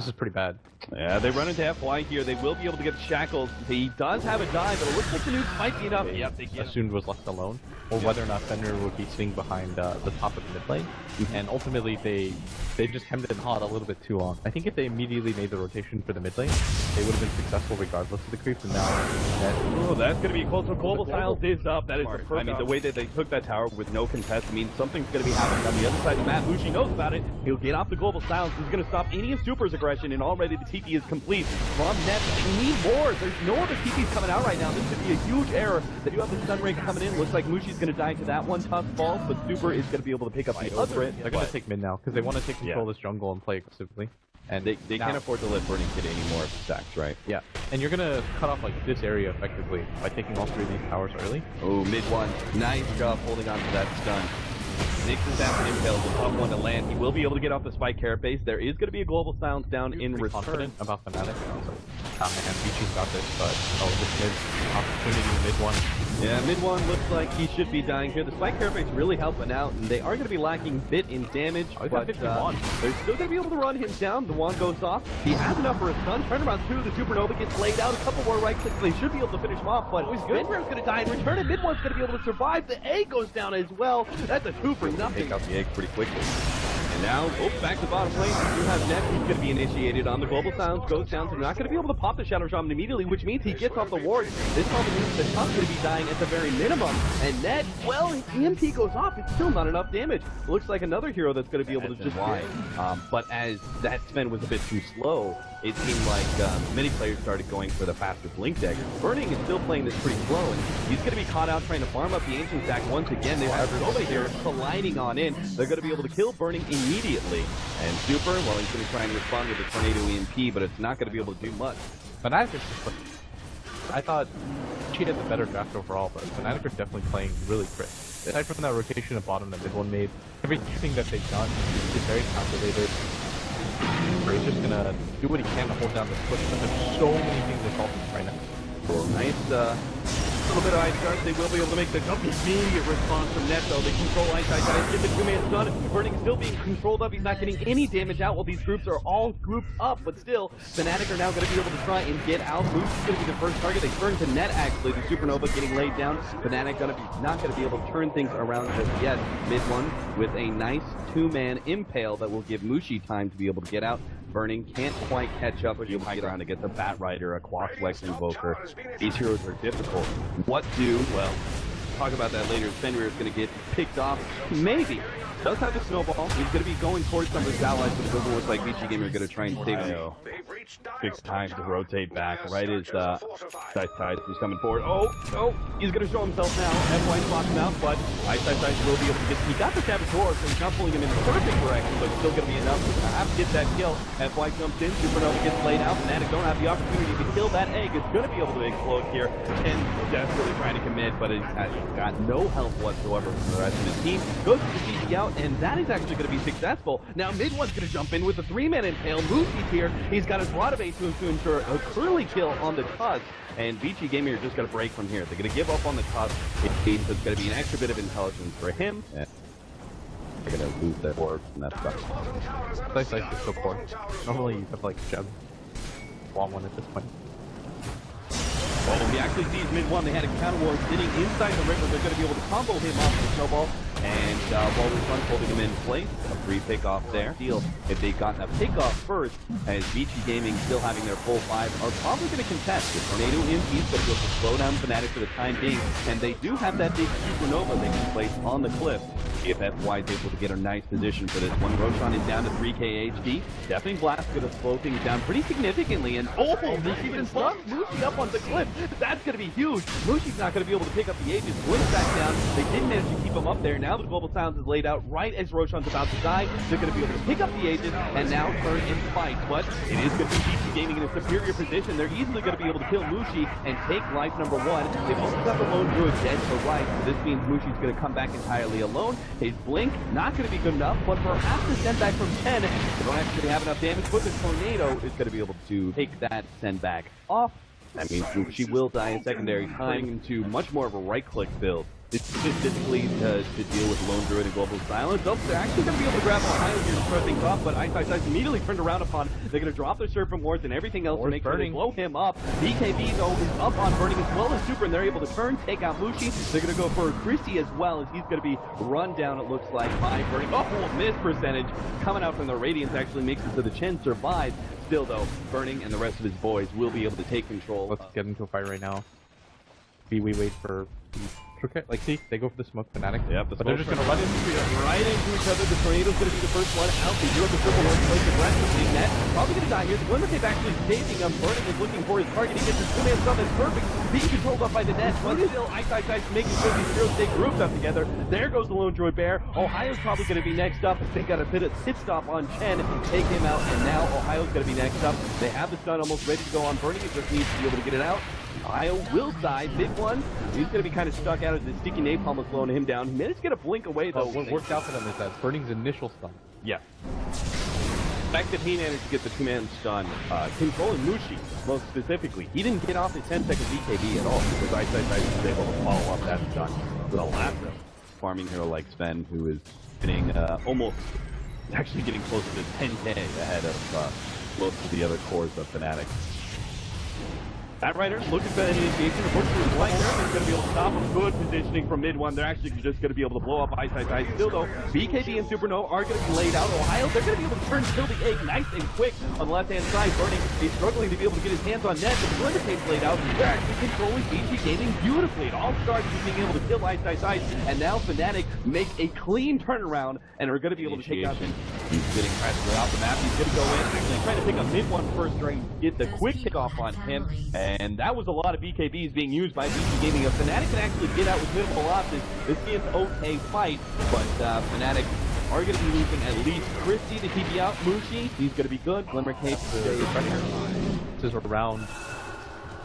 This is pretty bad. Yeah, they run into FY here. They will be able to get shackled. He does have a dive, but it looks like the nuke might be enough. Yep, they get Assumed was left alone, or whether or not Fenrir would be sitting behind the top of the mid lane. And ultimately, they just hemmed and hawed a little bit too long. I think if they immediately made the rotation for the mid lane, they would have been successful regardless of the creep. And now, that's going to be close. So Global Silence is up. That is the first. I mean, the way that they took that tower with no contest means something's going to be happening on the other side of the map. Mushi knows about it. He'll get off the Global Silence. He's going to stop any of Super's aggression, and already the TP is complete. From Net, they need more. There's no other TPs coming out right now. This could be a huge error. They do have the stun ring coming in. Looks like Mushi's going to die to that one. Tusk falls, but Super is going to be able to pick up the other. They're going to take mid now because they want to take control of this jungle and play aggressively. And they can't afford to let Burning get any more stacks, right? Yeah, and you're gonna cut off like this area effectively by taking all 3 of these towers early. Oh, mid one. Nice job holding on to that stun. Nixon's after Impale, the tough one to land. He will be able to get off the spike carrot base. There is going to be a Global Silence down in return. Confident about Fnatic. And also, man, Vici's got this, but this mid opportunity, mid one. Yeah, mid one looks like he should be dying here. The spike carrot base really helping out, and they are going to be lacking bit in damage. But they're still going to be able to run him down. The wand goes off. He has enough for a stun. Turnaround 2, the Supernova gets laid out. A couple more right clicks. They should be able to finish him off, but Fenrir's going to die in return, and mid one's going to be able to survive. The A goes down as well. That's a 2 for nothing. Take out the egg pretty quickly. And now, back to bottom lane. You have Net, who's going to be initiated on the Global Silence, goes down, so they're not going to be able to pop the Shadow Shaman immediately, which means he gets off the ward. This probably means the Tusk going to be dying at the very minimum. And Net, well, his EMP goes off, it's still not enough damage. Looks like another hero that's going to be able to just wide. But as that Sven was a bit too slow, it seemed like many players started going for the faster Blink Dagger. Burning is still playing this pretty slow, and he's going to be caught out trying to farm up the Ancient stack once again. They have so many heroes colliding on in. They're going to be able to kill Burning immediately. And Super, well, he's going to try and respond with a Tornado EMP, but it's not going to be able to do much. Fnatic is just, I thought she had the better draft overall, but Fnatic are definitely playing really crisp. Aside from that rotation of bottom that mid one made, everything that they've done is very calculated. He's just gonna do what he can to hold down this push, but there's so many things that help him right now. Well, nice, little bit of ice guard. They will be able to make the immediate response from Net, though. They control Iceiceice, get the 2-man stun. Burning still being controlled up. He's not getting any damage out while these groups are all grouped up, but still, Fnatic are now going to be able to try and get out. Mushi's going to be the first target. They turn to Net, actually. The Supernova getting laid down. Fnatic not going to be able to turn things around just yet. Mid one with a nice 2-man impale that will give Mushi time to be able to get out. Burning can't quite catch up, but you'll get around to get the Batrider, a Quasflex Invoker. These heroes are difficult. What do? Well, talk about that later. Fenrir is going to get picked off. Maybe. Does have the snowball. He's going to be going towards some of his allies, but it doesn't look like Vici Gamer are going to try and save him. Big time to rotate back. Right as Iceiceice is coming forward. Oh, he's going to show himself now. FY blocks him out, but Iceiceice will be able to get. He got the Saboteur, so he's not pulling him in the perfect direction, but it's still going to be enough to have to get that kill. FY jumps in. Supernova gets laid out. Fnatic don't have the opportunity to kill that egg. It's going to be able to explode here. And desperately trying to commit, but he's got no help whatsoever from the rest of his team. Goes to the CG out, and that is actually going to be successful. Now mid one's going to jump in with a 3-man impale. Mushi's here. He's got his rod of to ensure a curly kill on the Tusk, and Vici Gamer are just going to break from here. They're going to give up on the Tusk. It's going to be an extra bit of intelligence for him. And they're going to lose their board, and that sucks. Iceiceice is so poor. Normally you have like Gem. Want one at this point. Well, he actually sees mid one. They had a counter ward sitting inside the river. They're going to be able to combo him off the snowball. And while this one's holding him in place, a free pick-off there. Deal if they've gotten a pick-off first, as Vici Gaming still having their full 5 are probably going to contest. The Tornado MP's going to be able to slow down Fnatic for the time being, and they do have that big Supernova they can place on the cliff. If FY is able to get a nice position for this one. Roshan is down to 3k HP. Definitely Blast going to slow things down pretty significantly, and this even bumped Mushi up on the cliff. That's going to be huge. Mushi's not going to be able to pick up the Aegis. Blink back down. They did manage to keep him up there. Now the Global Silence is laid out right as Roshan's about to die. They're going to be able to pick up the Aegis and now turn and fight. But it is going to be Vici Gaming in a superior position. They're easily going to be able to kill Mushi and take life number 1. They've also got the lone Druid dead to right. So this means Mushi's going to come back entirely alone. His Blink not going to be good enough, but perhaps the send back from Chen, they don't actually have enough damage, but the Tornado is going to be able to take that send back off. That means she will die in secondary time into much more of a right-click build. specifically to deal with Lone Druid and Global Silence. Oh, they're actually going to be able to grab Ohaiyo here to start things off, but Iceiceice immediately turned around upon. They're going to drop their Serpent Wards and everything else to make sure they blow him up. BKB, though, is up on Burning as well as Super, and they're able to turn, take out Mushi. They're going to go for Chrissy as well, as he's going to be run down, it looks like, by Burning. Oh, miss percentage coming out from the Radiance actually makes it so the Chen survives. Still, though, Burning and the rest of his boys will be able to take control. Let's get into a fight right now. We wait for like, see, they go for the smoke Fnatic. Yep, but they're just gonna run right into each other. The Tornado's gonna be the first one out. They do have the triple one place aggressively. Net probably gonna die here. The Glimmer Cape actually saving him. Burning is looking for his target. He gets his two-man stun. That's perfect. Being controlled up by the net. But still, Iceiceice making sure these heroes stay grouped up together. There goes the Lone Druid Bear. Ohaiyo's probably gonna be next up. They got a bit of pit stop on Chen, take him out, and now Ohaiyo's gonna be next up. They have the stun almost ready to go on Burning. He just needs to be able to get it out. Ohaiyo will die. Big one. He's going to be kind of stuck out as the sticky napalm was slowing him down. He managed to get a blink away, though. What worked out for them is that Burning's initial stun. Yeah. The fact that he managed to get the two-man stun, controlling Mushi, most specifically. He didn't get off his 10-second BKB at all, because Iceiceice was able to follow up that stun with a last farming hero like Sven, who is getting almost, actually getting close to 10k ahead of most of the other cores of Fnatic. Batrider looking for that initiation. Unfortunately, Light Dragon's going to be able to stop him. Good positioning from mid one. They're actually just going to be able to blow up Iceiceice. Still, though, BKB and Supernova are going to be laid out. Ohaiyo, they're going to be able to turn kill the egg nice and quick on the left-hand side. Burning, he's struggling to be able to get his hands on net, but the Glimmer Cape's laid out. They're actually controlling Vici Gaming beautifully. It all starts with being able to kill Iceiceice, and now Fnatic make a clean turnaround and are going to be able to take out. He's getting pressure off the map. He's going to go in, actually trying to pick up mid one first, trying to get the quick pick off on him. And that was a lot of BKBs being used by Vici Gaming. If Fnatic can actually get out with minimal losses, this is an okay fight, but Fnatic are going to be losing at least Chrissy to keep you out. Mushi, he's going to be good. Glimmer Cape stays right here. This is around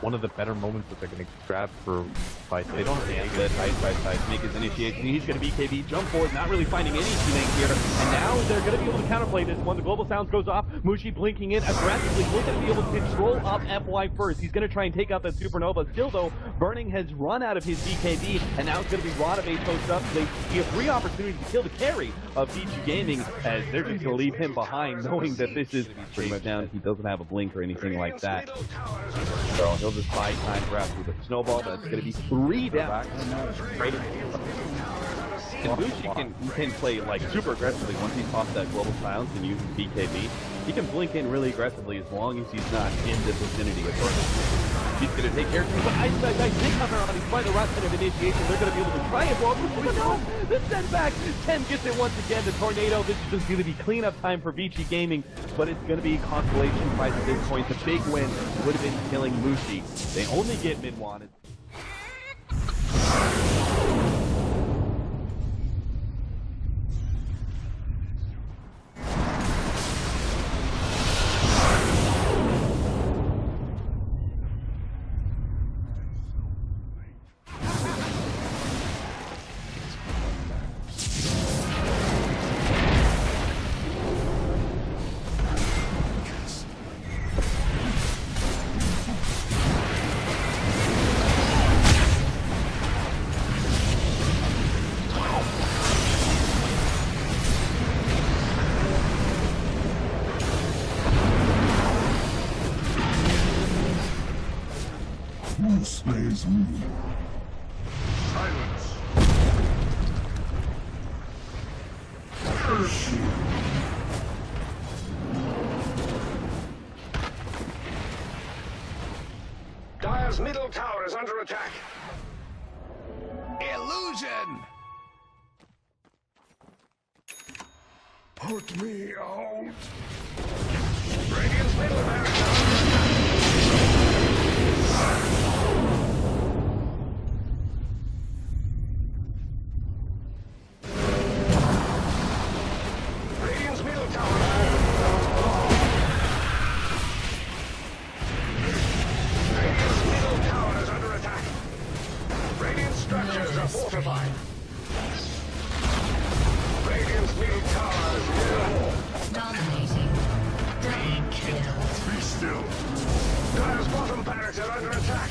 one of the better moments that they're going to grab for fights. They don't have to let Iceiceice make his initiation. He's going to BKB, jump forward, not really finding any teammates here. And now they're going to be able to counterplay this one. The global sounds goes off. Mushi blinking in aggressively. Looking to be able to control up FY first. He's going to try and take out that Supernova. Still, though, Burning has run out of his BKB, and now it's going to be Rodavate post up. They have 3 opportunities to kill the carry of Vici Gaming, as they're just going to leave him behind, knowing that this is pretty much down. He doesn't have a blink or anything like that. So he'll just buy time perhaps with a snowball. That's going to be 3 down. And Mushi can play like super aggressively once he's off that global silence and uses BKB. He can blink in really aggressively as long as he's not in the vicinity of Burning. He's going to take care of him, but Iceiceice did come around. He's finding the right kind of initiation. They're going to be able to try and blow up. But no, the send back. Chen gets it once again. The Tornado. This is just going to be cleanup time for Vici Gaming, but it's going to be consolation prize at this point. The big win would have been killing Mushi. They only get mid-wanted. Who slays me? Silence! Curse you! Dire's middle tower is under attack. Illusion! Put me out! Radiant's middle barracks are under attack. Radiant's middle tower. Radiant's middle tower is under attack. Radiant structures are fortified. Radiant's middle tower is near. Dominating. Double kill. Be still! Dire's bottom barracks are under attack.